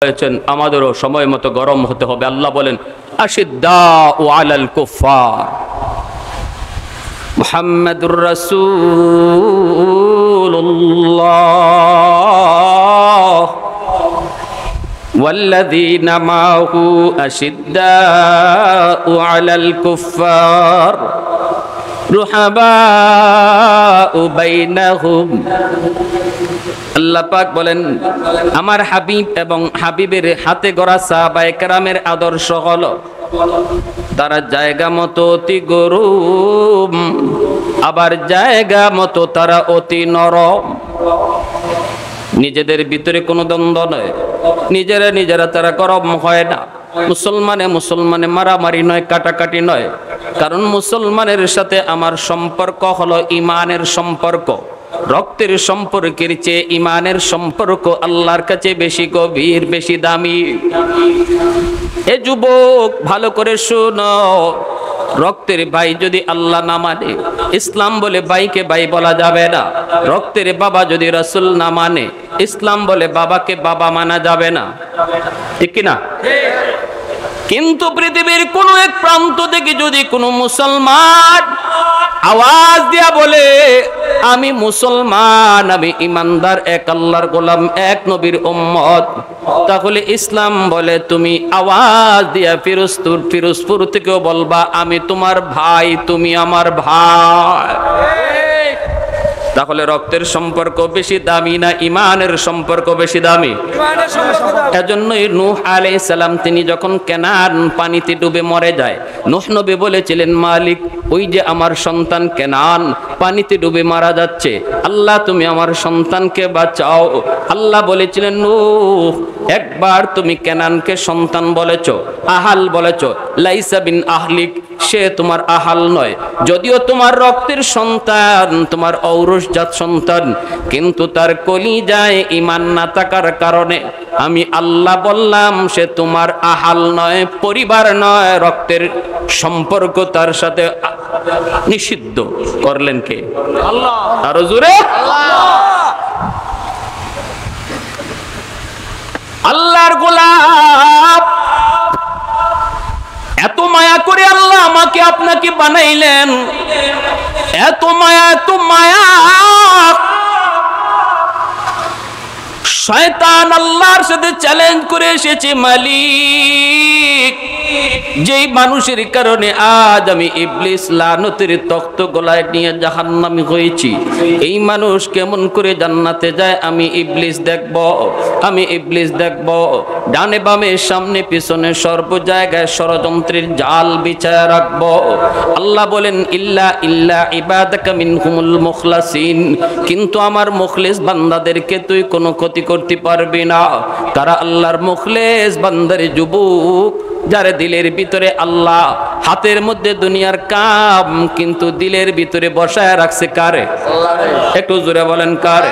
হয়েছেন আমাদেরও সময় মতো গরম হতে হবে। আল্লাহ বলেন আশিদ্দাউ আলাল কুফার মুহাম্মাদুর রাসূলুল্লাহ ওয়াল্লাযীনা মাআহু আশিদ্দাউ আলাল কুফার রুহাবাউ বাইনাহুম। আল্লাহ পাক বলেন আমার হাবিব এবং হাবিবের হাতে গড়া সাহাবায়ে কেরামের আদর্শ হলো তারা জায়গা মতো অতি গরম, আবার জায়গা মতো তারা অতি নরম। নিজেদের ভিতরে কোনো দ্বন্দ্ব নয়, নিজেরা তারা গরম হয় না। মুসলমানে মারামারি নয়, কাটাকাটি নয়, কারণ মুসলমানের সাথে আমার সম্পর্ক হলো ইমানের সম্পর্ক। রক্তের সম্পর্কের চেয়ে ইমানের সম্পর্ক আল্লাহর কাছে বেশি গভীর, বেশি দামি। এ যুবক ভালো করে শোনো, রক্তের ভাই যদি আল্লাহ না মানে, ইসলাম বলে ভাইকে ভাই বলা যাবে না। রক্তের বাবা যদি রাসূল না মানে, ইসলাম বলে বাবাকে বাবা মানা যাবে না, ঠিক কি না? কিন্তু পৃথিবীর কোন এক প্রান্ত থেকে যদি কোনো মুসলমান আওয়াজ দিয়া বলে আমি মুসলমান, আমি ইমানদার, এক আল্লাহর গোলাম, এক নবীর উম্মত, তাহলে ইসলাম বলে তুমি আওয়াজ দিয়া ফিরোজপুর থেকেও বলবা আমি তোমার ভাই, তুমি আমার ভাই। তাহলে রক্তের সম্পর্ক বেশি দামি না ইমানের সম্পর্ক বেশি দামি? এজন্যই নূহ আলাইহিস সালাম তিনি যখন কেনান পানিতে ডুবে মরে যায়, নূহ নবী বলেছিলেন মালিক ওই যে আমার সন্তান কেনান পানিতে ডুবে মারা যাচ্ছে, আল্লাহ তুমি আমার সন্তানকে বাঁচাও। আল্লাহ বলেছিলেন নূহ একবার তুমি কেনানকে সন্তান বলেছো, আহাল বলেছো, লাইসা বিন আহলিক, সে তোমার আহাল নয়, যদিও তোমার রক্তের সন্তান, তোমার ঔরসজাত সন্তান, কিন্তু তার কলিজায় ঈমান না থাকার কারণে আমি আল্লাহ বললাম সে তোমার আহাল নয়, পরিবার নয়, রক্তের সম্পর্ক তার সাথে নিষিদ্ধ করলেন কে? আল্লাহ। আরো জোরে আল্লাহর গোলাম। এত মায়া করে আল্লাহ আমাকে আপনাকে বানাইলেন, এত মায়া শয়তান আল্লাহর সাথে চ্যালেঞ্জ করে এসেছে, মালিক যেই মানুষের কারণে আজ আমি ইবলিস লানতের তখ্ত গলায় নিয়ে জাহান্নামী হয়েছি, এই মানুষ কেমন করে জান্নাতে যায় আমি ইবলিস দেখব। ডানে বামে সামনে পিছনে সর্ব জায়গায় ষড়যন্ত্রের জাল বিছায়া রাখব। আল্লাহ বলেন ইল্লা ইবাদাকা মিনহুমুল মুখলাসিন, কিন্তু আমার মুখলিস বান্দাদেরকে তুই কোনো ক্ষতি করতে পারবি না। তারা আল্লাহর মুখলিস বান্দার যুবক, যার দিলের ভিতরে আল্লাহ, হাতের মধ্যে দুনিয়ার কাম, কিন্তু দিলের ভিতরে বসায় রাখছে কারে? একটু জোরে বলেন কারে?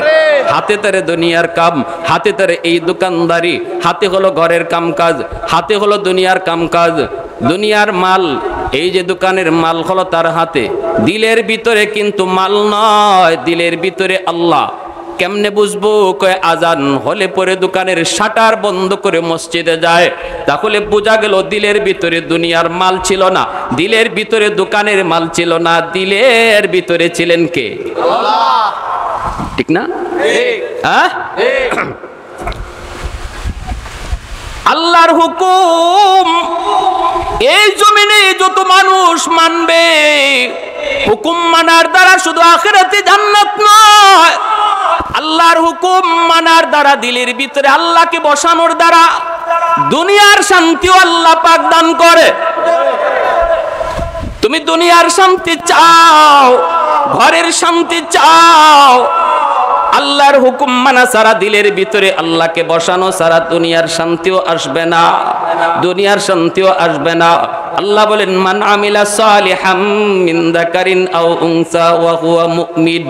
হাতে তারে দুনিয়ার কাম, হাতে তারে এই দোকানদারি, হাতে হলো ঘরের কামকাজ, হাতে হলো দুনিয়ার কামকাজ, দুনিয়ার মাল, এই যে দোকানের মাল হলো তার হাতে, দিলের ভিতরে কিন্তু মাল নয়, দিলের ভিতরে আল্লাহ। কেমনে বুঝবো? কয় আজান হলে পরে দোকানের শাটার বন্ধ করে মসজিদে যায়, তাহলে বোঝা গেল দিলের ভিতরে দুনিয়ার মাল ছিল না, দিলের ভিতরে দোকানের মাল ছিল না, দিলের ভিতরে ছিলেন কে? আল্লাহ। ঠিক না? আল্লাহর হুকুম এই জমিনে যত মানুষ মানবে, হুকুম মানার দ্বারা শুধু আখিরাতে জান্নাত নয়, আল্লাহর হুকুম মানার দ্বারা দিলের ভিতরে আল্লাহকে বসানোর দ্বারা দুনিয়ার শান্তিও আল্লাহ পাক দান করে। তুমি দুনিয়ার শান্তি চাও, ঘরের শান্তি চাও, আল্লাহর হুকুম মানা সারা দিলের ভিতরে আল্লাহকে বসানো সারা দুনিয়ার শান্তিও আসবে না, দুনিয়ার শান্তিও আসবে না। আল্লাহ বলেন মান আমিলা সালিহাম মিন যাকারিন আও উনসা ওয়া হুয়া মুমিন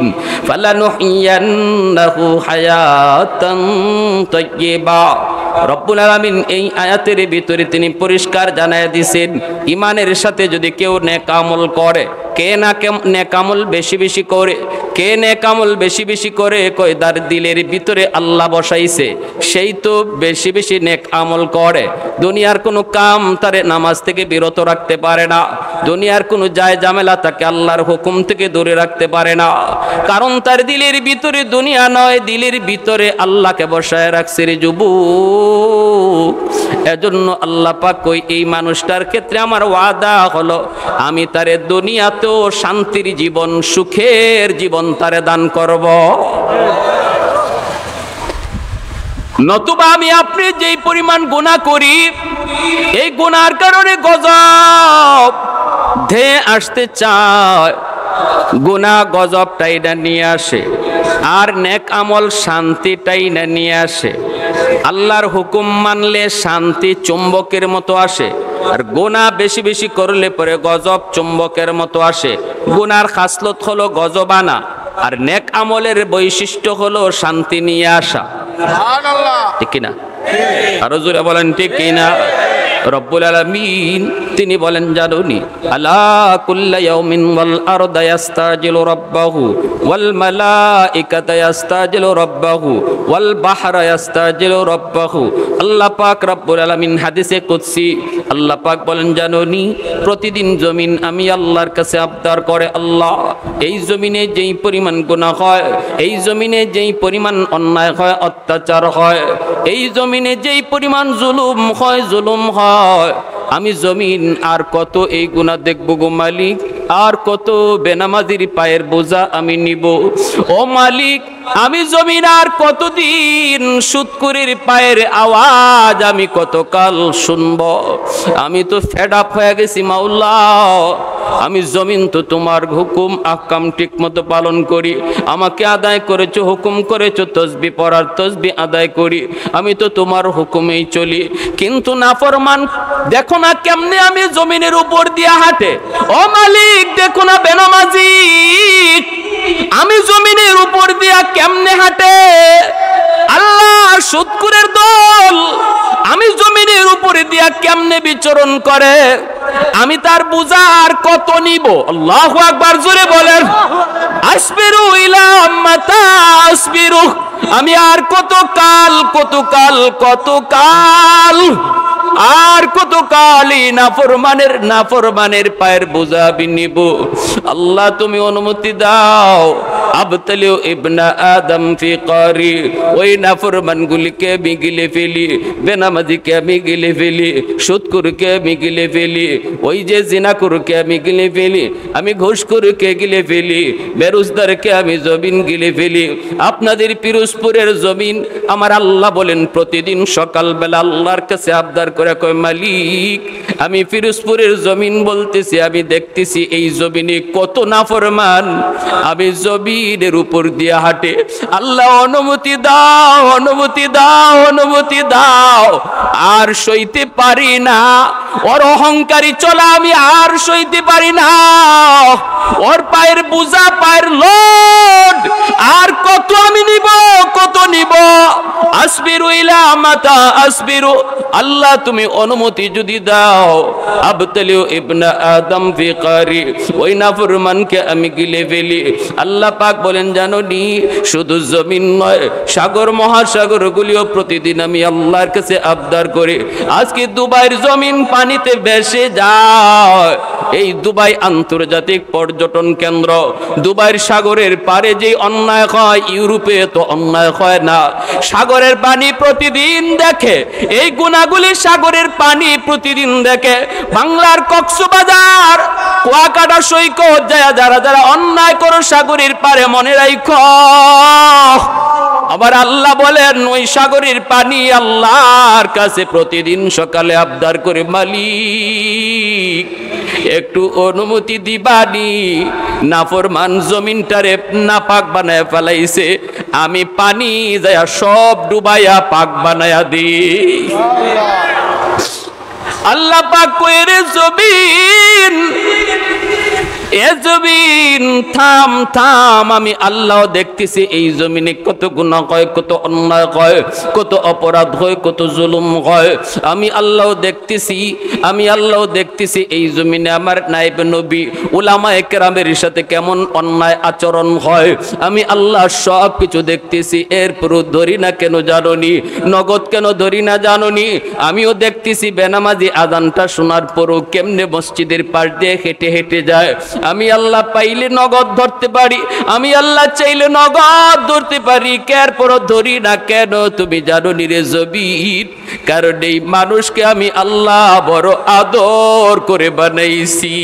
ফালানুহইয়ান্নাহু হায়াতান তাইয়্যিবা। রব্বুল আলামিন এই আয়াতের ভিতরে তিনি পরিষ্কার জানায় দিয়েছেন, ইমানের সাথে যদি কেউ নেক আমল করে, কে না নেক আমল বেশি বেশি করে, কে নেক আমল বেশি বেশি করে, কই তার দিলের ভিতরে আল্লাহ বসাইছে সেই তো বেশি বেশি নেক আমল করে। দুনিয়ার কোনো কাম তারে নামাজ থেকে বিরত রাখতে পারে না, দুনিয়ার কোনো যায় ঝামেলা তাকে আল্লাহর হুকুম থেকে দূরে রাখতে পারে না, কারণ তার দিলের ভিতরে দুনিয়া নয়, দিলের ভিতরে আল্লাহকে বসায় রাখছে রে যুবক। এজন্য আল্লাহ পাক কই এই মানুষটার ক্ষেত্রে আমার ওয়াদা হলো আমি তারে দুনিয়াতেও শান্তির জীবন, সুখের জীবন তারে দান করব। নতুবা আমি আপনি যেই পরিমাণ গুনাহ করি, এই গুনার কারণে গজব ধেয়ে আসতে চায়, গুনাহ গজবটাই না নিয়ে আসে, আর নেক আমল শান্তিটাই না নিয়ে আসে। আল্লাহর হুকুম মানলে শান্তি চুম্বকের মতো আসে, আর গুনাহ বেশি বেশি করলে পরে গজব চুম্বকের মতো আসে। গুনার খাসলত হলো গজবানা, আর নেক আমলের বৈশিষ্ট্য হলো শান্তি নিয়ে আসা। সুবহানাল্লাহ, ঠিক কিনা? আরো জোরে বলেন ঠিক কিনা? রব্বুল আলামিন তিনি বলেন জানুনি, আলা কুল্লা ইয়াউমিন ওয়াল আরদা ইস্তাজিলু রাব্বাহু ওয়াল মালাইকাতু ইস্তাজিলু রাব্বাহু ওয়াল বাহরা ইস্তাজিলু রাব্বাহু। আল্লাহ পাক রব্বুল আলামিন হাদিসে কুদসি আল্লাহ পাক বলেন জানুনি, প্রতিদিন জমিন আমি আল্লাহর কাছে আবদার করে, আল্লাহ এই জমিনে যেই পরিমাণ গুনাহ হয়, এই জমিনে যেই পরিমাণ অন্যায় হয়, অত্যাচার হয়, এই জমিনে যেই পরিমাণ জুলুম হয়, আমি জমিন আর কত এই গুনাহ দেখব গো মালিক, আর কত বেনামাজির পায়ের বোঝা আমি নিব। ও মালিক, আমি জমিন আর কতদিন সুদখোরের পায়ের আওয়াজ আমি কতকাল শুনব? আমি তো ফেড আপ হয়ে গেছি মাওলা। আমি জমিন তো তোমার হুকুম আহকাম ঠিক মতো পালন করি, আমাকে আদায় করেছো, হুকুম করেছো তসবিহ পড়ার, তসবিহ আদায় করি, আমি তো তোমার হুকুমেই চলি। কিন্তু নাফরমান দেখো না কেমনে আমি জমিনের উপর দিয়ে হাঁটে। ও মালিক, দেখো না বেনামাজি আমি জমিনের উপর দিয়া কেমনে হাঁটে। আল্লাহ, সুদখোরের দল আমি জমিনের উপরে দিয়া কেমনে বিচরণ করে, আমি তার বোঝা আর কত নিব? আল্লাহু আকবার, জোরে বলেন। আসবিরু ইলা মাতা আসবিরু, আমি আর কতকাল আর কতকালই নাফরমানের পায়ের বোঝা আমি নিব। আল্লাহ তুমি অনুমতি দাও, আবতালিউ ইবনা আদম ফি কারি, ওই নাফরমানগুলিকে আমি গিলে ফেলি, বেনামাজিকে আমি গিলে ফেলি, সুদখোরকে আমি গিলে ফেলি, ওই যে জিনাখোরকে আমি গিলে ফেলি, আমি ঘুষখোরকে গিলে ফেলি, বেরোজগারকে আমি জমিন গিলে ফেলি। আপনাদের পিরোজপুরের জমিন আমার আল্লাহ বলেন প্রতিদিন সকালবেলা আল্লাহর কাছে আবদার করে কয়, মালিক আমি পিরোজপুরের জমিন বলতেছি, আমি দেখতেছি এই জমিনে কত নাফরমান, আমি জমিনের উপর দিয়ে হাঁটে। আল্লাহ অনুমতি দাও, অনুমতি দাও, অনুমতি দাও, আর সইতে পারি না। ওর অহংকারী চলা আমি আর সইতে পারি না, ওর পায়ের বোঝা, পায়ের লোড আর কত আমি নিব, কত নিব। আসবিরু ইলা মাতা আসবিরু, আল্লাহ তুমি অনুমতি যদি দাও, আবতালিউ ইবনা আদম ফি কারি, ওই নাফরমানকে আমি গিলে ফেলি। আল্লাহ পাক বলেন জানোনি, শুধু জমিন নয়, সাগর মহাসাগর গুলিও প্রতিদিন আমি আল্লাহর কাছে আবদার করি। আজকে দুবাইয়ের জমিন পানিতে ভেসে যায়। এই দুবাই আন্তর্জাতিক পর্যটন কেন্দ্র, দুবাইয়ের সাগরের পারে যে অন্যায় হয়, ইউরোপে তো অন্যায় হয় না। সাগরের পানি প্রতিদিন দেখে, এই গুনাহগুলি সাগরের পানি প্রতিদিন দেখে। বাংলার কক্সবাজার, কুয়াকাটা সৈকত যায় যারা যারা অন্যায় করো সাগরের পারে, মনে রাখো আবার আল্লাহ বলেন ওই সাগরের পানি আল্লাহর কাছে প্রতিদিন সকালে আবদার করে, মালিক একটু অনুমতি দিবানি, নাফরমান জমিনটারে নাপাক বানায় ফেলাইছে, আমি পানি যায় সব ডুবাইয়া পাক বানায়া দিই। আল্লাহ পাক কইরে জমিন এ জমিন থাম থাম, আমি আল্লাহ দেখতেছি এই জমিনে কত গুনাহ হয়, কত অন্যায় হয়, কত অপরাধ হয়, কত জুলুম হয়। আমি আল্লাহ দেখতেছি, আমি আল্লাহ দেখতেছি এই জমিনে আমার নায়েব নবী উলামায়ে কেরামের সাথে কেমন অন্যায় আচরণ হয়। আমি আল্লাহ সব কিছু দেখতেছি, এরপরও ধরি না কেন জানোনি? নগদ কেন ধরি না জানোনি? আমিও দেখতেছি বেনামাজি আজানটা শোনার পরও কেমনে মসজিদের পাশ দিয়ে হেঁটে হেঁটে যায়। আমি আল্লাহ পাইলে নগদ ধরতে পারি, আমি আল্লাহ চাইলে নগদ ধরতে পারি, এরপরও ধরি না কেন তুমি জানোনি রে জবির? কারণ এই মানুষকে আমি আল্লাহ বড় আদর করে বানাইছি।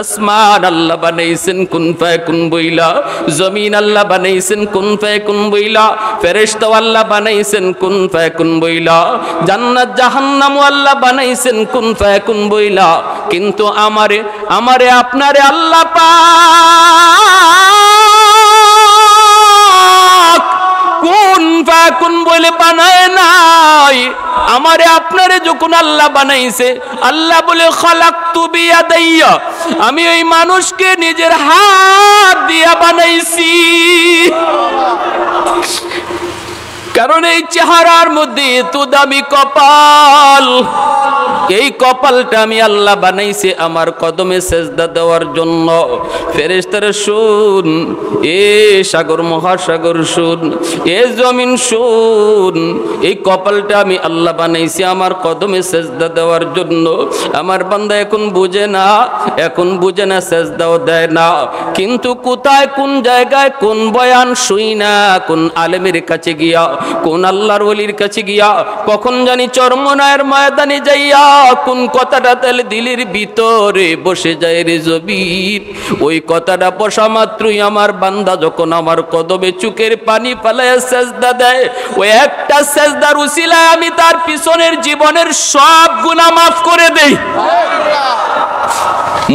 আসমান আল্লাহ বানাইছেন কুন ফায়াকুন বইলা, জমিন আল্লাহ বানাইছেন কুন ফায়াকুন বইলা, ফেরেশতা আল্লাহ বানাইছেন কুন ফায়াকুন বইলা, জান্নাত জাহান্নাম আল্লাহ বানাইছেন কুন ফায়াকুন বইলা। কিন্তু আমারে আপনারে আল্লাহ পাক কুন ফায়াকুন বলে বানায় নাই। আমারে আপনারে যখন আল্লাহ বানাইছে, আল্লাহ বলে খালাকতু বিয়াদাইয়া, আমি ওই মানুষকে নিজের হাত দিয়া বানাইছি। কারণ এই চেহারার মধ্যে এত দামি কপাল, এই কপালটা আমি আল্লাহ বানাইছি আমার কদমে সেজদা দেওয়ার জন্য। ফেরেশতারা শুন, এ সাগর মহাসাগর শুন, এ জমিন শুন, এই কপালটা আমি আল্লাহ বানাইছি আমার কদমে সেজদা দেওয়ার জন্য। আমার বান্দা এখন বুঝে না, এখন বুঝে না, সেজদাও দেয় না। কিন্তু কোথায়, কোন জায়গায়, কোন বয়ান শুই না, কোন আলেমের কাছে গিয়া, কোন আল্লাহর ওলির কাছে গিয়া, কখন জানি চরমনায়ের ময়দানে যাইয়া কোন কথাটা তাহলে দিলের ভিতরে বসে যায় রে জবির। ওই কথাটা বসা মাত্রই আমার বান্দা যখন আমার কদমে চোখের পানি ফেলায় সেজদা দেয়, ওই একটা সেজদার উসিলায় আমি তার পিছনের জীবনের সব গুনাহ মাফ করে দেই।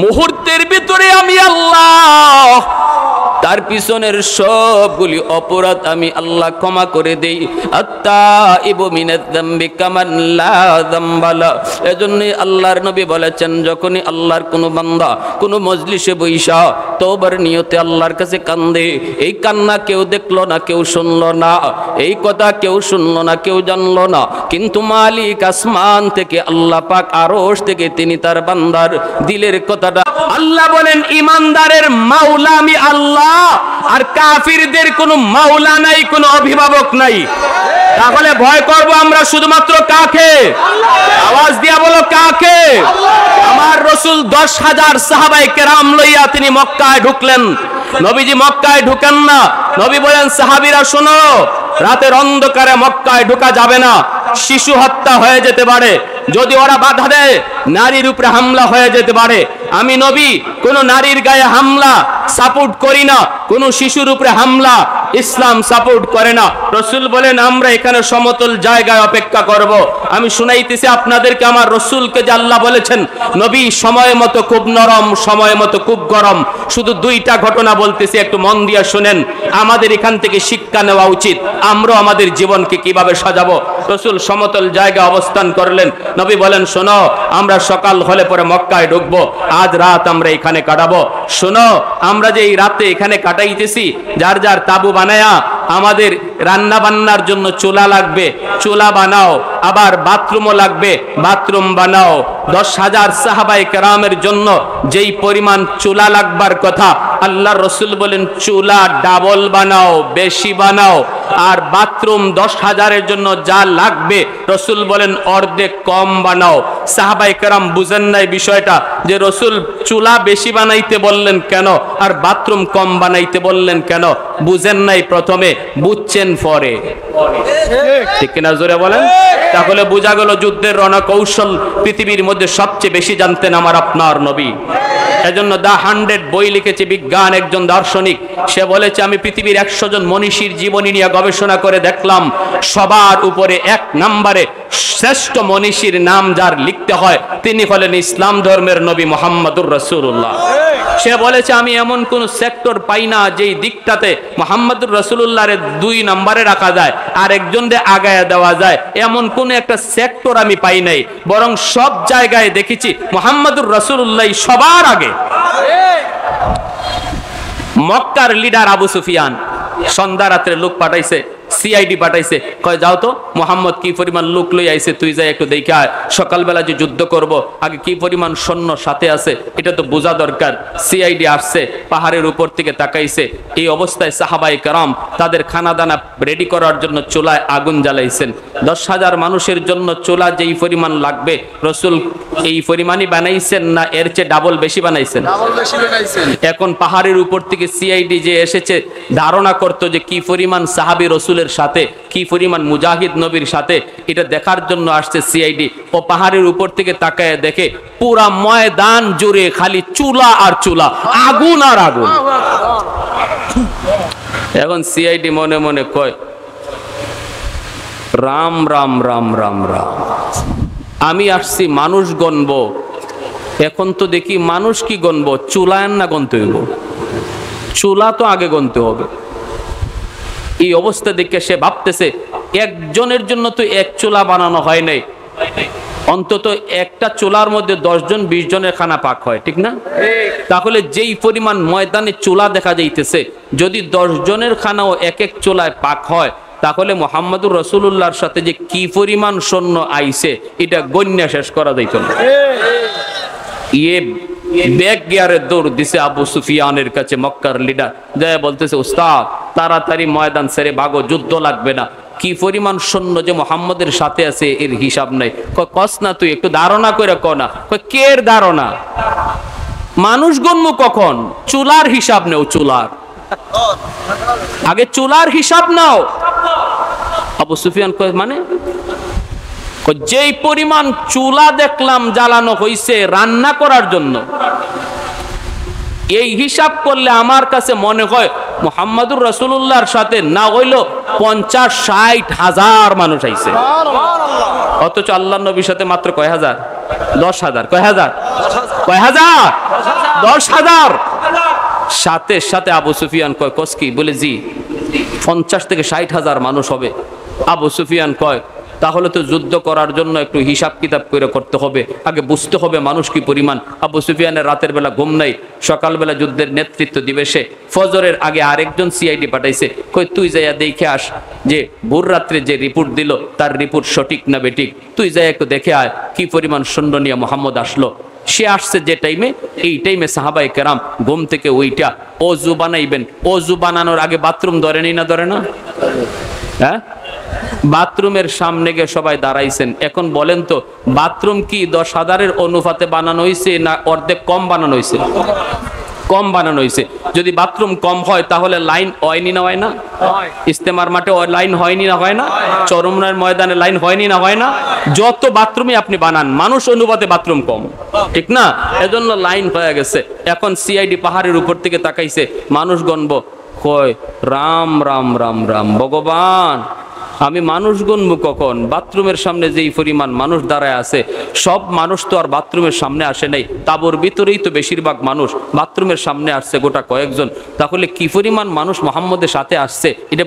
মুহূর্তের ভিতরে আমি আল্লাহ তার পিছনের সবগুলি অপরাধ আমি আল্লাহ ক্ষমা করে দেই। আত্তাইবু মিনাজ যামবি কামান লা যামবালা। এজন্যই আল্লাহর নবী বলেছেন, যখনই আল্লাহর কোনো বান্দা কোনো মজলিসে বইসা তওবার নিয়তে আল্লাহর কাছে কান্দে, এই কান্না কেউ দেখলো না, কেউ শুনলো না, এই কথা কেউ শুনলো না, কেউ জানলো না, কিন্তু মালিক আসমান থেকে আল্লাহ পাক আরশ থেকে তিনি তার বান্দার দিলের কথাটা আল্লাহ বলেন, ইমানদারের মাওলা আমি আল্লাহ, আর কাফিরদের কোনো মাওলা নাই, কোনো অভিভাবক নাই। তাহলে ভয় করব আমরা শুধুমাত্র কাকে? আওয়াজ দিয়া বলো কাকে? আমার রাসূল 10,000 সাহাবায়ে কেরাম লইয়া তিনি মক্কায় ঢুকলেন। নবীজি মক্কায় ঢুকেন না, নবী বলেন সাহাবীরা শোনো, রাতের অন্ধকারে মক্কায় ঢোকা যাবে না, শিশু হত্যা হয়ে যেতে পারে, যদি ওরা বাধা দেয় নারীর উপরে হামলা হয়ে যেতে পারে। আমি নবী কোন নারীর গায়ে হামলা সাপোর্ট করি না, কোন শিশুর উপরে হামলা ইসলাম সাপোর্ট করে না। রাসূল বলেন আমরা এখানে সমতল জায়গায় অপেক্ষা করব। আমি শুনাইতেছি আপনাদেরকে আমার রাসূলকে যে আল্লাহ বলেছেন, নবী সময় মতো খুব নরম, সময় মতো খুব গরম। শুধু দুইটা ঘটনা বলতেছি, একটু মন দিয়ে শুনেন, আমাদের এখান থেকে শিক্ষা নেওয়া উচিত, আমরা আমাদের জীবনকে কিভাবে সাজাবো। রাসূল সমতল জায়গায় অবস্থান করলেন, নবী বলেন শোনো, আমরা সকাল হলে পরে মক্কায় ঢুকবো, আজ রাত আমরা এখানে কাটাবো। শোনো, আমরা যে এই রাতে এখানে কাটাইতেছি, যার যার তাবু বানায়া, আমাদের রান্না বান্নার জন্য চুলা লাগবে, চুলা বানাও, আবার বাথরুমও লাগবে, বাথরুম বানাও। 10,000 সাহাবায়ে কেরামের জন্য যেই পরিমাণ চুলা লাগবার কথা, আল্লাহর রাসূল বলেন চুলা ডাবল বানাও, বেশি বানাও। আর বাথরুম 10,000-এর জন্য যা লাগবে রাসূল বলেন অর্ধেক কম বানাও। সাহাবায়ে কেরাম বুঝেন নাই বিষয়টা, যে রাসূল চুলা বেশি বানাইতে বললেন কেন আর বাথরুম কম বানাইতে বললেন কেন, বুঝেন নাই প্রথমে, বুঝছেন পরে। ঠিক কিনা জোরে বলেন? তাহলে বোঝা গেল যুদ্ধের রণকৌশল পৃথিবীর মধ্যে সবচেয়ে বেশি জানতেন আমার আপনার নবী। এজন্য দা 100 বই লিখেছে বিজ্ঞান একজন দার্শনিক, সে বলেছে আমি পৃথিবীর 100 জন মনীষীর জীবনী নিয়ে গবেষণা করে দেখলাম, সবার উপরে 1 নম্বরে শ্রেষ্ঠ মনীষীর নাম যার লিখতে হয় তিনি হলেন ইসলাম ধর্মের নবী মুহাম্মদুর রাসূলুল্লাহ। সে বলেছে আমি এমন কোন সেক্টর পাই না যেই দিকটাতে মুহাম্মদুর রাসূলুল্লাহর 2 নম্বরে রাখা যায় আর একজনকে আগায় দেওয়া যায়, এমন কোন একটা সেক্টর আমি পাই নাই, বরং সব জায়গায় দেখেছি মুহাম্মদুর রাসূলুল্লাহ সবার আগে। মক্কার লিডার আবু সুফিয়ান সন্ধ্যা রাত্রে লোক পাঠাইছে, সিআইডি পাঠাইছে, কয় যাও তো মোহাম্মদ কি পরিমাণ লোক লই আইছে, তুই যাই একটু দেখে আয়, সকালবেলা যে যুদ্ধ করব আগে কি পরিমাণ সৈন্য সাথে আছে এটা তো বোঝা দরকার। সিআইডি আসছে, পাহাড়ের উপর থেকে তাকাইছে, এই অবস্থায় সাহাবায়ে কেরাম তাদের খানা দানা রেডি করার জন্য চুলায় আগুন জ্বালাইছেন। 10,000 মানুষের জন্য চুলা যেই পরিমাণ লাগবে রসুল এই পরিমাণই বানাইছেন না এর চেয়ে ডাবল বেশি বানাইছেন? এখন পাহাড়ের উপর থেকে সিআইডি যে এসেছে ধারণা করতো যে কি পরিমাণ সাহাবী রসুলের সাথে, কি পরিমাণ মুজাহিদ নবীর সাথে, এটা দেখার জন্য আসছে সিআইডি। ও পাহাড়ের উপর থেকে তাকায় দেখে পুরা ময়দান জুড়ে খালি চুলা আর চুলা, আগুন আর আগুন। এখন সিআইডি মনে মনে কয় রাম রাম রাম রাম রাম, আমি আসছি মানুষ গণবো, এখন তো দেখি মানুষ কি গণবো, চুলায়ন না গণতে হইব, চুলা তো আগে গণতে হবে। এই অবস্থা দেখে সে ভাবতেছে একজনের জন্য তো এক চুলা বানানো হয় নাই, অন্তত একটা চুলার মধ্যে 10 জন 20 জনের খানা পাক হয়, ঠিক না? তাহলে যেই পরিমাণ ময়দানে চুলা দেখা যাইতেছে, যদি 10 জনের খানাও এক এক চুলায় পাক হয়, তাহলে মুহাম্মদুর রাসূলুল্লাহর সাথে যে কি পরিমাণ সৈন্য আইছে এটা গণ্য শেষ করা যাইত না। ইয়ে ব্যাগ গিয়ারে দৌড় দিছে আবু সুফিয়ানের কাছে, মক্কার লিডার যায় বলতেছে উস্তাদ তাড়াতাড়ি ময়দান ছেড়ে ভাগো, যুদ্ধ লাগবে না। কি পরিমাণ সৈন্য যে মুহাম্মদের সাথে আছে এর হিসাব নাই। কস না তুই একটু ধারণা করে ক না। কের ধারণা? মানুষ গণ্য কখন? চুলার হিসাব নেও, চুলার আগে চুলার হিসাব নাও। আবু সুফিয়ান কয় মানে? যেই পরিমাণ চুলা দেখলাম জ্বালানো হইছে রান্না করার জন্য, এই হিসাব করলে আমার কাছে মনে হয় মুহাম্মদুর রাসূলুল্লাহর সাথে না হইল 50-60 হাজার মানুষ আইছে, অথচ আল্লাহর নবীর সাথে মাত্র কয় হাজার? 10,000। কয় হাজার? 10,000। সাথে সাথে আবু সুফিয়ান কয় কসকি বলে জি 50 থেকে 60 হাজার মানুষ হবে। আবু সুফিয়ান কয় তাহলে তো যুদ্ধ করার জন্য একটু হিসাব কিতাব করে করতে হবে, আগে বুঝতে হবে মানুষ কি পরিমাণ। আবু সুফিয়ানের রাতের বেলা ঘুম নাই, সকালবেলা যুদ্ধের নেতৃত্ব দিবে সে। ফজরের আগে আরেকজন সিআইডি পাঠাইছে, কই তুই যাইয়া দেখে আস যে ভোর রাত্রে যে রিপোর্ট দিল তার রিপোর্ট সঠিক না বেঠিক, তুই যাই একটু দেখে আয় কি পরিমাণ সৈন্য নিয়ে মোহাম্মদ আসলো। সে আসছে যে টাইমে, এই টাইমে সাহাবায়ে কেরাম ঘুম থেকে ওইটা অজু বানাইবেন। অজু বানানোর আগে বাথরুম ধরেনি না ধরে না? হ্যাঁ, বাথরুমের সামনে গিয়ে সবাই দাঁড়াইছেন। এখন বলেন তো বাথরুম কি 10,000-এর অনুপাতে বানানো হয়েছে না অর্ধেক কম বানানো হয়েছে? কম বানানো হয়েছে। যদি বাথরুম কম হয় তাহলে লাইন হয়নি না হয় না? ইস্তেমার মাঠে লাইন হয়নি না হয় না? চরমনার ময়দানে লাইন হয়নি না হয় না? যত বাথরুমে আপনি বানান মানুষ অনুপাতে বাথরুম কম, ঠিক না? এজন্য লাইন হয়ে গেছে। এখন সিআইডি পাহাড়ের উপর থেকে তাকাইছে, মানুষ গণব, কয় রাম রাম রাম রাম, ভগবান আমি মানুষ গণবো কখন? বাথরুমের সামনে যেই পরিমাণ মানুষ দাঁড়ায় আছে, সব মানুষ তো আর বাথরুমের সামনে আসে নাই, তাবর ভিতরেই তো বেশিরভাগ মানুষ, বাথরুমের সামনে আসছে গোটা কয়েকজন। তাহলে কি পরিমাণ মানুষ মুহাম্মদের সাথে আসছে এটা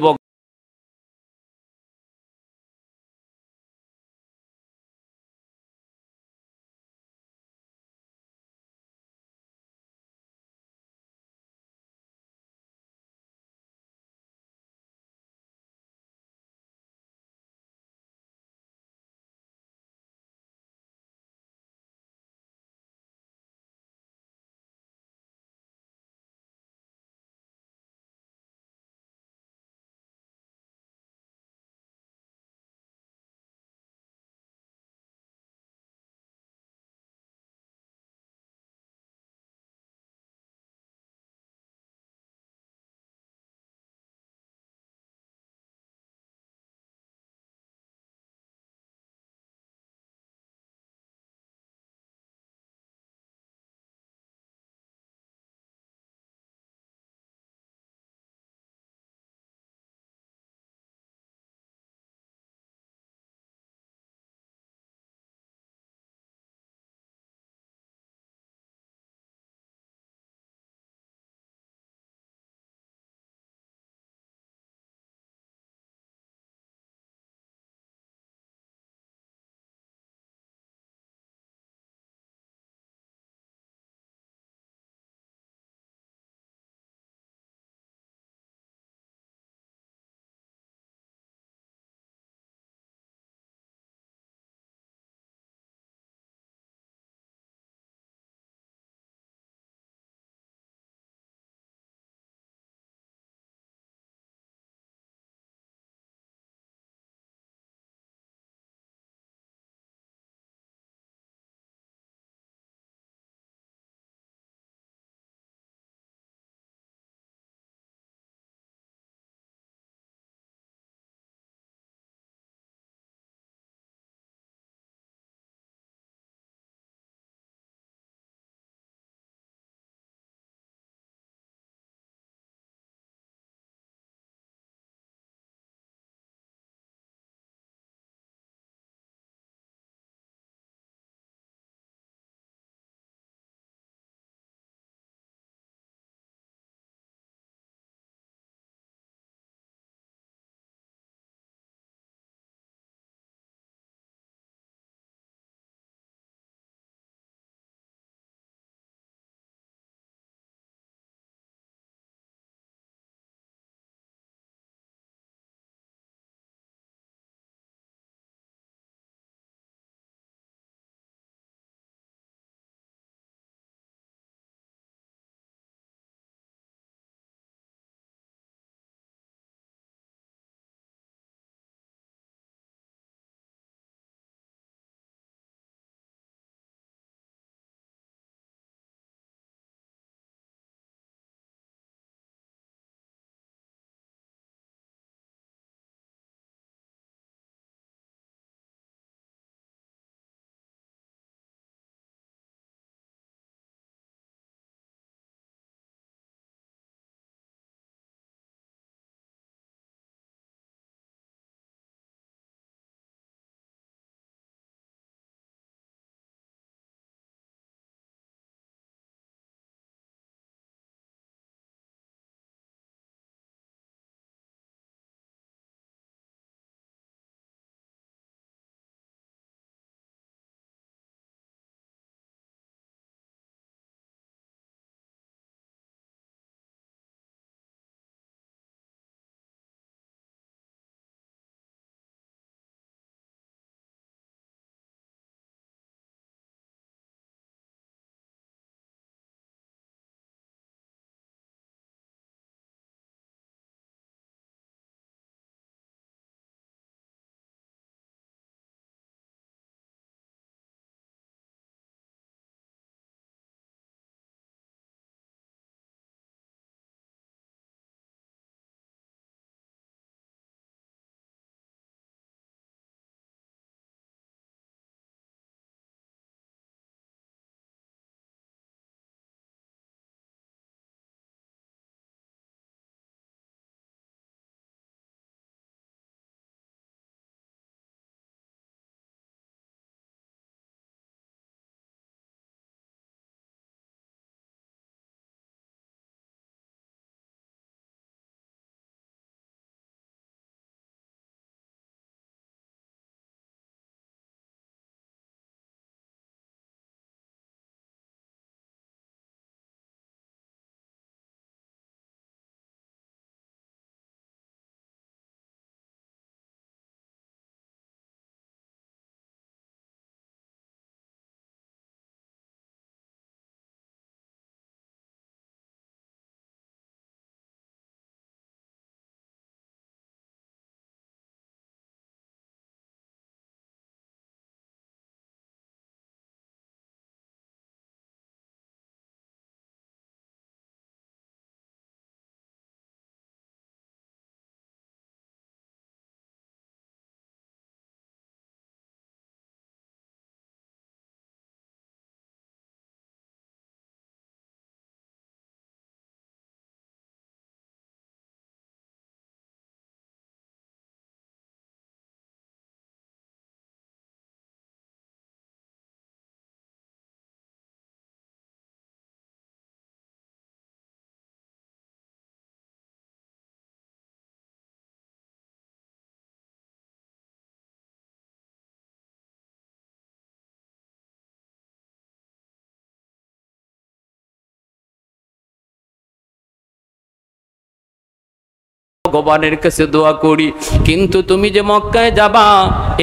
ভগবানের কাছে দোয়া করি, কিন্তু তুমি যে মক্কায় যাবা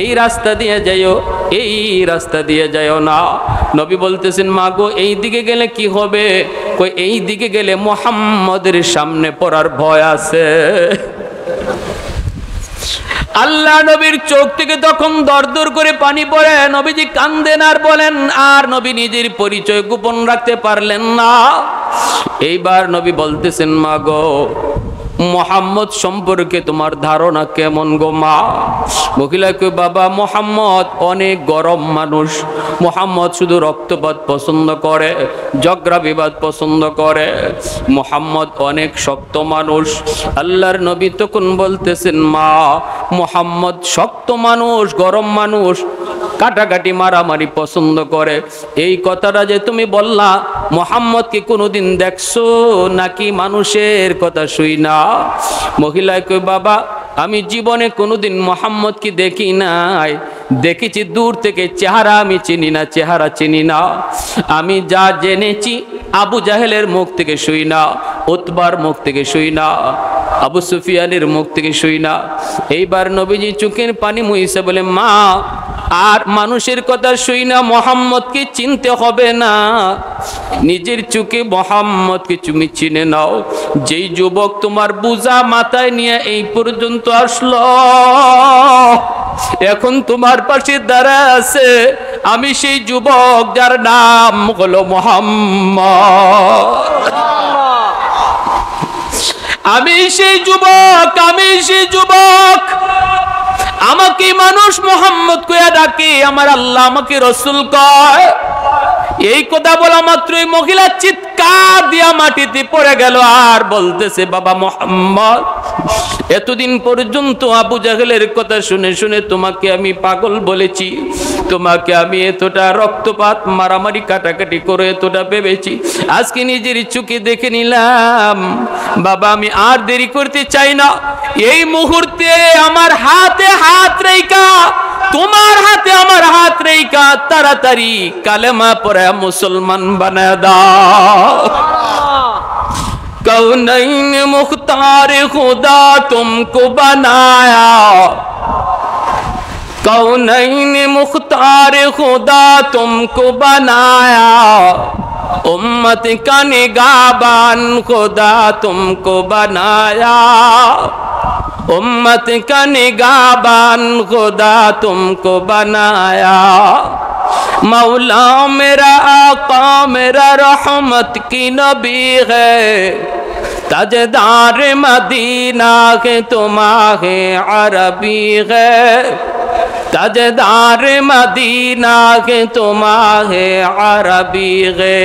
এই রাস্তা দিয়ে যাইও, এই রাস্তা দিয়ে যাইও না। নবী বলতেছেন, মা গো এই দিকে গেলে কি হবে? কই এই দিকে গেলে মুহাম্মদের সামনে পড়ার ভয় আছে। আল্লাহ নবীর চোখ থেকে তখন দরদর করে পানি পড়ে, নবীজি কান্দেন আর বলেন, আর নবী নিজের পরিচয় গোপন রাখতে পারলেন না। এইবার নবী বলতেছেন, মা গো মুহাম্মদ সম্পর্কে তোমার ধারণা কেমন গো মা? মহিলা কই, বাবা মুহাম্মদ অনেক গরম মানুষ, মুহাম্মদ শুধু রক্তপাত পছন্দ করে, ঝগড়া বিবাদ পছন্দ করে, মুহাম্মদ অনেক শক্ত মানুষ। আল্লাহর নবী তখন বলতেছেন, মা মুহাম্মদ শক্ত মানুষ, গরম মানুষ, কাটাকাটি মারামারি পছন্দ করে, এই কথাটা যে তুমি বললা, মুহাম্মদকে কোনোদিন দেখছো নাকি মানুষের কথা শুই না? মহিলায় কই, বাবা আমি জীবনে কোনোদিন মুহাম্মদকে দেখি নাই, দেখেছি দূর থেকে, চেহারা আমি চিনি না, চেহারা চিনি না। আমি যা জেনেছি আবু জাহেলের মুখ থেকে শুই না, উতবার মুখ থেকে শুই না, আবু সুফিয়ানের মুখ থেকে শুই না। এইবার নবীজি চোখের পানি মুইছে বলে, মা আর মানুষের কথা শুই না, মুহাম্মদকে চিনতে হবে না, নিজের চোখে মুহাম্মদকে তুমি চিনে নাও। যেই যুবক তোমার বোঝা মাথায় নিয়ে এই পর্যন্ত আসলো, এখন তোমার পাশে দাঁড়ায় আছে, আমি সেই যুবক যার নাম হলো মুহাম্মদ। আমি সেই যুবক, আমি সেই যুবক, আমাকে মানুষ মুহাম্মদ কইয়া ডাকে, আমার আল্লাহ আমাকে রাসূল কয়। এই কথা বলা মাত্রই মহিলা চিৎকার দিয়া মাটিতে পড়ে গেল আর বলতেছে, বাবা মুহাম্মদ এতদিন পর্যন্ত আবু জাহেলের কথা শুনে শুনে তোমাকে আমি পাগল বলেছি, তোমাকে আমি এতটা রক্তপাত মারামারি কাটাকাটি করে এতটা ভেবেছি, আজকে নিজের চোখে দেখে নিলাম। বাবা আমি আর দেরি করতে চাই না, এই মুহূর্তে আমার হাতে হাত রেখা, তোমার হাতে আমার হাত রেখা তাড়াতাড়ি কালেমা পড়ে মুসলমান বানায় দাও। कौनैन मुख्तार खुदा तुमको बनाया, कौनैन मुख्तार खुदा तुमको बनाया, उम्मत का निगाहबान खुदा तुमको बनाया, उम्मत का निगाहबान खुदा तुमको बनाया। मौला मेरा आका मेरा रहमत की नबी है, ताजदार मदीना के तुम्हारे अरबी है, ताजदार मदीना के तुम्हारे अरबी है।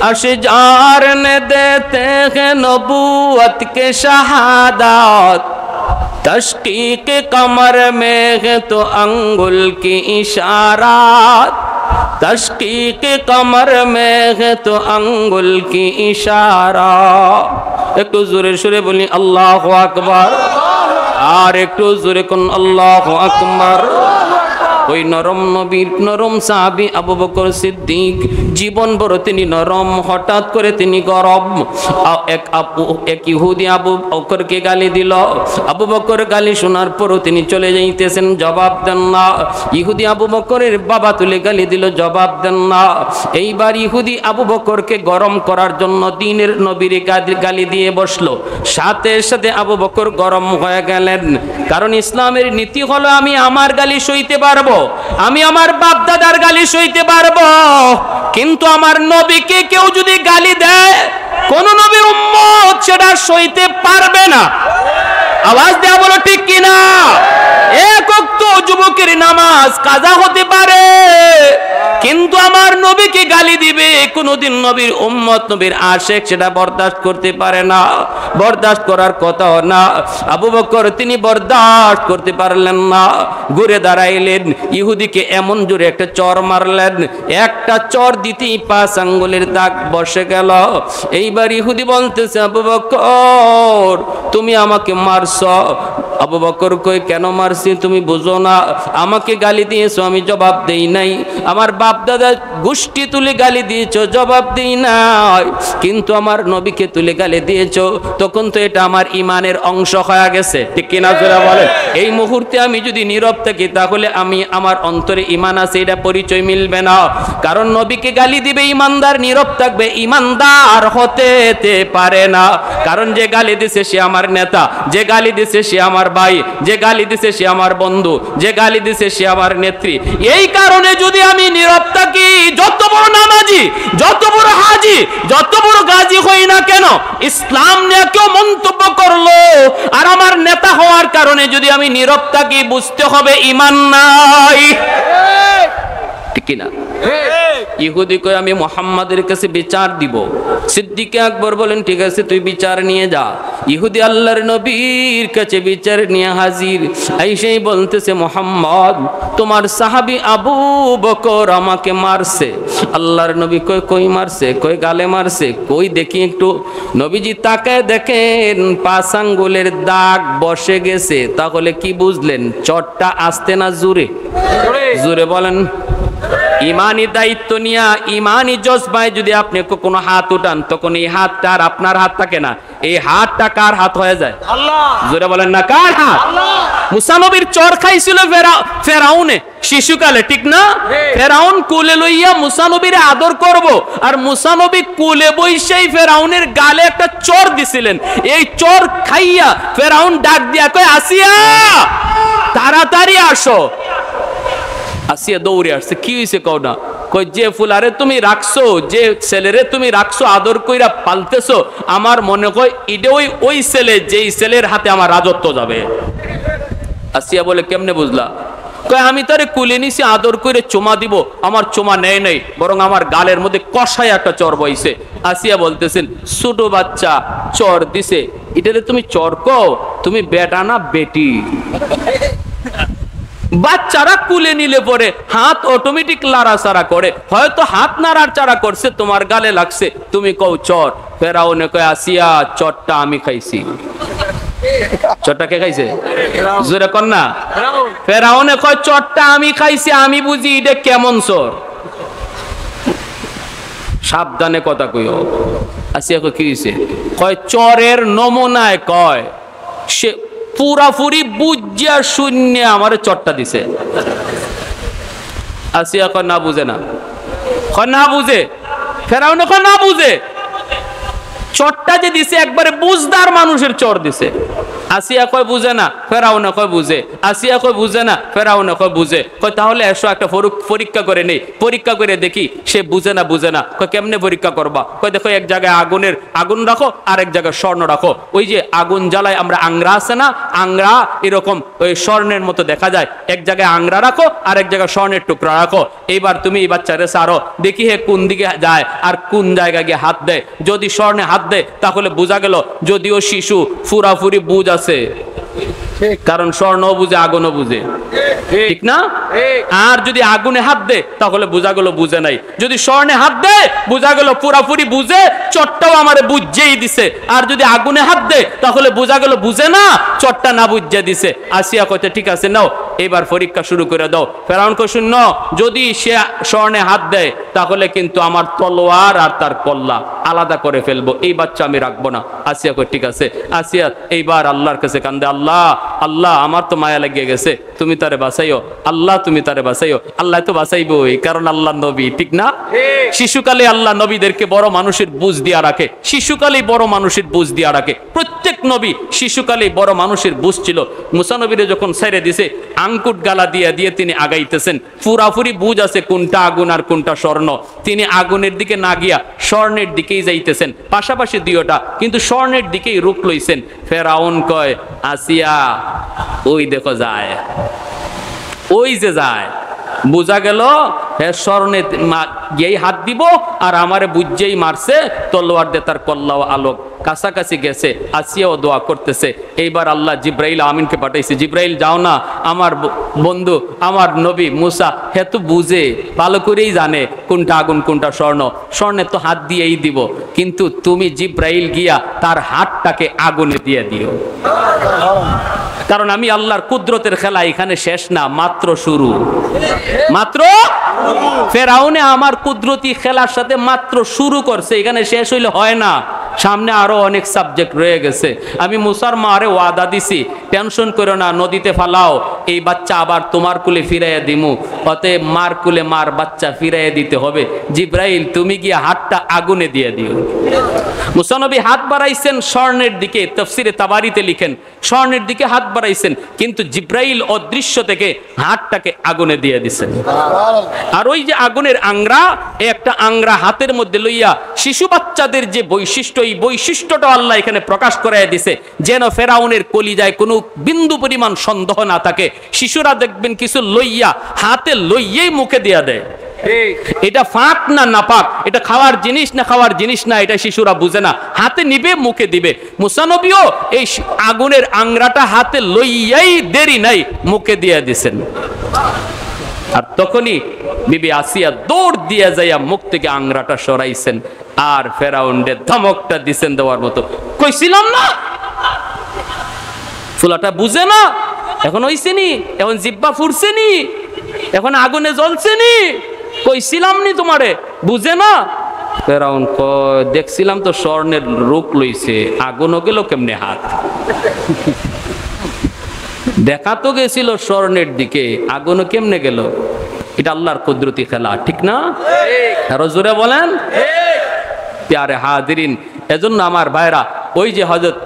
अशजार ने देते हैं नबूवत के शहादत, तशकीक कमर में है तो अंगुल की इशारात, तशकीक कमर में है तो अंगुल की इशारा। একটু জোরে সুরে বলি আল্লাহু আকবার, আর একটু জোরে কোন আল্লাহু আকবার। ওই নরম নবীর নরম সাহাবী আবু বকর সিদ্দিক, জীবন বড় তিনি নরম, হঠাৎ করে তিনি গরম। এক ইহুদি আবু বকরকে গালি দিল, আবু বকর গালি শোনার পরও তিনি চলে যাইতেছেন, জবাব দেন না। ইহুদি আবু বকরের বাবা তুলে গালি দিল, জবাব দেন না। এইবার ইহুদি আবু বকরকে গরম করার জন্য দ্বীনের নবীর গালি দিয়ে বসলো, সাথে সাথে আবু বকর গরম হয়ে গেলেন। কারণ ইসলামের নীতি হলো আমি আমার গালি সইতে পারবো, আমি আমার বাপ দাদার গালি সইতে পারবো, কিন্তু আমার নবীকে কেউ যদি গালি দেয়, কোন নবীর উম্মত সেটা সইতে পারবে না। আওয়াজ দেয়া বলো ঠিক কিনা? এক ওয়াক্ত যুবকের নামাজ কাজা হতে পারে, কিন্তু আমার নবীকে গালি দিবে কোনদিন নবীর উম্মত নবীর আশিক সেটা বরদাস্ত করতে পারে না, বরদাস্ত করার কথা না। আবু বকর তিনি বরদাস্ত করতে পারলেন না, ঘুরে দাঁড়াইলেন, ইহুদিকে এমন জোরে একটা চর মারলেন, একটা চর দিতেই 5 আঙ্গুলের দাগ বসে গেল। এইবার ইহুদি বলতেছে, আবু বকর তুমি আমাকে মারছ, আবু বকর কই কেন মারছি তুমি বুঝো না? আমাকে গালি দিয়েছো, আমি জবাব দেই নাই। আমার বাপ দাদা গোষ্ঠী তুলে গালি দিয়েছো, জবাব দেই নাই। কিন্তু আমার নবীকে তুলে গালি দিয়েছো, তখন তো এটা আমার ইমানের অংশ হয়ে গেছে, ঠিক কিনা জোরে বলেন? এই মুহূর্তে আমি যদি নীরব থাকি তাহলে আমি আমার অন্তরে ইমান আছে এটা পরিচয় মিলবে না। কারণ নবীকে গালি দিবে ইমানদার, নীরব থাকবে ইমানদার হতে পারে না। কারণ যে গালি দিছে সে আমার নেতা, যে গালি দিছে সে আমার ভাই, যে গালি দিছে সে আমার বন্ধু, যে গালি দিছে সে আমার নেত্রী। এই কারণে যদি আমি নীরব থাকি, যত বড় নামাজি, যত বড় হাজি, যত বড় গাজী হই না কেন, ইসলাম নিয়ে কেউ মন্তব্য করলো আর আমার নেতা হওয়ার কারণে যদি আমি নীরব থাকি, বুঝতে হবে ঈমান নাই, ঠিক কি না? ইহুদি কয় আমি মুহাম্মাদের কাছে বিচার দিব। সিদ্দিক আকবর বলেন ঠিক আছে তুই বিচার নিয়ে যা। ইহুদি আল্লাহর নবীর কাছে বিচার নিয়ে হাজির। আইসাই বলতেছে মুহাম্মদ তোমার সাহাবী আবু বকর আমাকে মারছে। আল্লাহর নবী কই কই মারছে? কই গালে মারছে। কই দেখি একটু। নবীজি তাকায় দেখেন 5 আঙ্গুলের দাগ বসে গেছে। তাহলে কি বুঝলেন? চটটা আস্তে না জোরে? জোরে বলেন। ইমানি দায়িত্ব নিয়া, ইমানি জজবায় যদি আপনি কোনো হাত উঠান, তখন এই হাতটা আর আপনার হাত থাকে না, এই হাতটা কার হাত হয়ে যায়? আল্লাহ। জোরে বলেন না, কার হাত? মুসা নবীর চর খাইছিল ফেরাউনে শিশুকালে, ঠিক না? ফেরাউন কোলে লইয়া মুসা নবীর আদর করব, আর মুসা নবী কোলে বইসেই ফেরাউনের গালে একটা চর দিছিলেন। এই চর খাইয়া ফেরাউন ডাক দিয়া কয় আসিয়া তাড়াতাড়ি আসো। আসিয়া দৌড়ে আসছে। কি হয়েছে কও না? কই যে ফুলারে তুমি রাখছো, যে ছেলেরে তুমি রাখছো আদর কইরা পালতেছো, আমার মনে হয় এটা ওই ছেলে যেই ছেলের হাতে আমার রাজত্ব যাবে। আসিয়া বলে কেমনে বুঝলা? কই আমি তারে কুলে নিছি, আদর করে চুমা দিব, আমার চুমা নেয় নাই, বরং আমার গালের মধ্যে কষায় একটা চর বইছে। আসিয়া বলতেছেন ছোট বাচ্চা চর দিছে, এটাতে তুমি চর কও? তুমি বেটা না বেটি? বাচ্চারা কুলে নিলে পরে হাত অটোমেটিক লাড়াচাড়া করে, হয়তো হাত নাড়াচাড়া করছে, তোমার গালে লাগছে, তুমি কও চর। ফেরাউনে কয় আসিয়া চরটা আমি খাইছি। চরটা কে খাইছে? জোরে কর না। ফেরাউনে কয় চরটা আমি খাইছি, আমি বুঝি এটা কেমন চর। সাবধানে কথা কইও। আসিয়া কয় কি হইছে? কয় চরের নমুনায় কয় সে পুরাপুরি বুঝিয়া শূন্য আমার চটটা দিছে। আসিয়া কয় না বুঝে না। কয় না বুঝে। ফেরাউন কয় না বুঝে। চটটা যে দিছে একবারে বুঝদার মানুষের চর দিছে। আসিয়া কয় বুঝে না, ফেরাউন কয় বুঝে। আসিয়া কয় বুঝে না, ফেরাউন কয় বুঝে। কয় তাহলে এসো একটা পরীক্ষা করে নেই, পরীক্ষা করে দেখি সে বুঝে না বুঝে না। কয় কেমনে পরীক্ষা করবা? কয় দেখো এক জায়গায় আগুন রাখো, আর এক জায়গায় স্বর্ণ রাখো। ওই যে আগুন জ্বালায় আমরা আংরা আছে না, আংরা এরকম ওই স্বর্ণের মতো দেখা যায়। এক জায়গায় আংরা রাখো, আর এক জায়গায় স্বর্ণের টুকরা রাখো। এইবার তুমি এই বাচ্চারে সারো, দেখি হে কোন দিকে যায় আর কোন জায়গায় গিয়ে হাত দেয়। যদি স্বর্ণে হাত দেয় তাহলে বোঝা গেল যদিও শিশু পুরাপুরি বুঝ আছে, কারণ স্বর্ণ বুঝে আগুনও বুঝে, ঠিক না? আর যদি আগুনে হাত দে তাহলে বোঝা গেল বুঝে নাই। যদি স্বর্ণে হাত দে বোঝা গেল পুরাপুরি বুঝে, চটটাও আমারে বুঝেই দিছে। আর যদি আগুনে হাত দে তাহলে বোঝা গেল বুঝে না, চটটা না বুঝে দিছে। আসিয়া কইতে ঠিক আছে নাও এবার পরীক্ষা শুরু করে দাও। ফেরাউন কই শুন, যদি সে স্বর্ণে হাত দেয় তাহলে কিন্তু আমার তলোয়ার আর তার কল্লা আলাদা করে ফেলবো, এই বাচ্চা আমি রাখবো না। আসিয়া কই ঠিক আছে। আসিয়া এইবার আল্লাহর কাছে কান্দে, আল্লাহ আল্লাহ আমার তো মায়া লাগিয়ে গেছে, তুমি তারে বাঁচাইও, আল্লাহ তুমি তারে বাঁচাইও। আল্লাহ তো বাঁচাইবই, কারণ আল্লাহ নবী, ঠিক না? শিশুকালে আল্লাহ নবীদেরকে বড় মানুষের বুঝ দিয়া রাখে, শিশুকালেই বড় মানুষের বুঝ দিয়া রাখে। প্রত্যেক নবী শিশুকালেই বড় মানুষের বুঝ ছিল। মুসা নবীরে যখন ছেড়ে দিছে, আঙ্কুট গালা দিয়ে দিয়ে তিনি আগাইতেছেন, পুরাপুরি বুঝ আছে কোনটা আগুন আর কোনটা স্বর্ণ। তিনি আগুনের দিকে না গিয়া স্বর্ণের দিকেই যাইতেছেন, পাশাপাশি দুইটা, কিন্তু স্বর্ণের দিকেই রূপ লইছেন। ফেরাউন কয় আসিয়া ওই দেখো যায়, ওই যে যায়, বোঝা গেল হ্যাঁ স্বর্ণে গিয়েই হাত দিব, আর আমারে বুঝেই মারছে, তলোয়ার দিয়ে তার কল্লাও আলোক কাছাকাছি গেছে। আসিয়াও দোয়া করতেছে। এইবার আল্লাহ জিব্রাইল আমিনকে পাঠাইছে, জিব্রাইল যাও না, আমার বন্ধু আমার নবী মুসা হে তো বুঝে ভালো করেই জানে কোনটা আগুন কোনটা স্বর্ণ, স্বর্ণে তো হাত দিয়েই দিব, কিন্তু তুমি জিব্রাইল গিয়া তার হাতটাকে আগুনে দিয়ে দিও। কারণ আমি আল্লাহর কুদরতের খেলা এখানে শেষ না, মাত্র শুরু। মাত্র ফেরাউনে আমার কুদরতি খেলার সাথে মাত্র শুরু করছে, এখানে শেষ হইলে হয় না, সামনে আরো অনেক সাবজেক্ট রয়ে গেছে। আমি মুসার মারে ওয়াদা দিছি, টেনশন করো না, নদীতে ফালাও, এই বাচ্চা আবার তোমার কুলে ফিরাইয়া দিমু। অতএব মার কুলে মার বাচ্চা ফিরাইয়া দিতে হবে। জিব্রাইল তুমি গিয়ে হাতটা আগুনে দিয়ে দিও। মুসা নবী হাত বাড়াইছেন স্বর্ণের দিকে, তাফসিরে তাবারিতে লিখেন স্বর্ণের দিকে হাত বাড়াইছেন, কিন্তু জিব্রাইল অদৃশ্য থেকে হাতটাকে আগুনে দিয়ে দিছেন। আর ওই যে আগুনের আংরা, একটা আংরা হাতের মধ্যে লইয়া শিশু বাচ্চাদের যে বৈশিষ্ট্য, এই বৈশিষ্ট্যটা আল্লাহ এখানে প্রকাশ করাইয়া দিছে, যেন ফেরাউনের কলিজায় কোনো বিন্দু পরিমাণ সন্দেহ না থাকে। শিশুরা দেখবেন কিছু লইয়া হাতে লইয়েই মুখে দিয়া দেয়, এটা ফাঁক না নাপাক, এটা খাওয়ার জিনিস না খাওয়ার জিনিস না, এটা শিশুরা বুঝে না, হাতে নিবে মুখে দিবে। মুসা নবীও এই আগুনের আংরাটা হাতে লইয়াই দেরি নাই মুখে দিয়ে দিছেন। আর তখনই বিবি আসিয়া দৌড় দিয়া যাইয়া মুখ থেকে আংরাটা সরাইছেন, আর ফেরাউন্ডে ধমকটা দিছেন দেওয়ার মতো, কইছিলাম না? ফুলাটা বুঝে না, এখন হইছেনি, এখন জিব্বা ফুরছেনি, এখন আগুনে জ্বলছেনি, কইছিলাম নি তোমারে, বুঝে না? ফেরাউন কয় দেখছিলাম তো স্বর্ণের রূপ লইছে, আগুনও গেল কেমনে হাত? দেখা তো গেছিল স্বর্ণের দিকে, আগুনও কেমনে গেল? এটা আল্লাহর কুদরতি খেলা, ঠিক না? আরো জোরে বলেন। প্যারে হাজিরিন, এজন্য আমার ভাইরা, ওই যে হযরত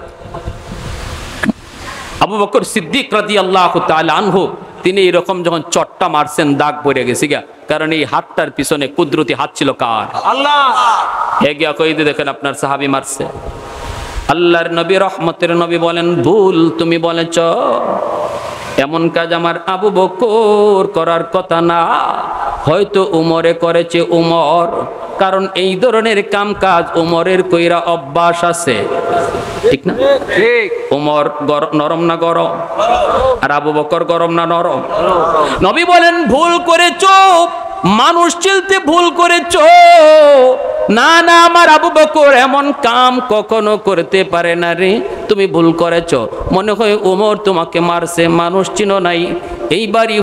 আবু বকর সিদ্দিক রাদিয়াল্লাহু তাআলা আনহু, তিনি এরকম যখন চট্টা মারছেন দাগ পড়ে গেছে গা, কারণ এই হাতটার পিছনে কুদরতি হাত ছিল কার? আল্লাহ। এগিয়া কই দিয়ে দেখেন আপনার সাহাবী মারছে। আল্লাহর নবী রহমতের নবী বলেন, ভুল তুমি বলেছ, এমন কাজ আমার আবু বকর করার কথা না, হয়তো উমরে করেছে উমর, কারণ এই ধরনের কাম কাজ উমরের কইরা অভ্যাস আছে, ঠিক না? উমর নরম না গরম? আর আবু বকর গরম না নরম? নবী বলেন ভুল করেছ, মানুষ চিনতে ভুল করেছ। না না, আমার আবু বকর এমন কাম কখনো করতে পারে না রে, তুমি ভুল করেছ। মনে হয় উমর তোমাকে মারছে, মানুষ চিনো নাই। এইবারই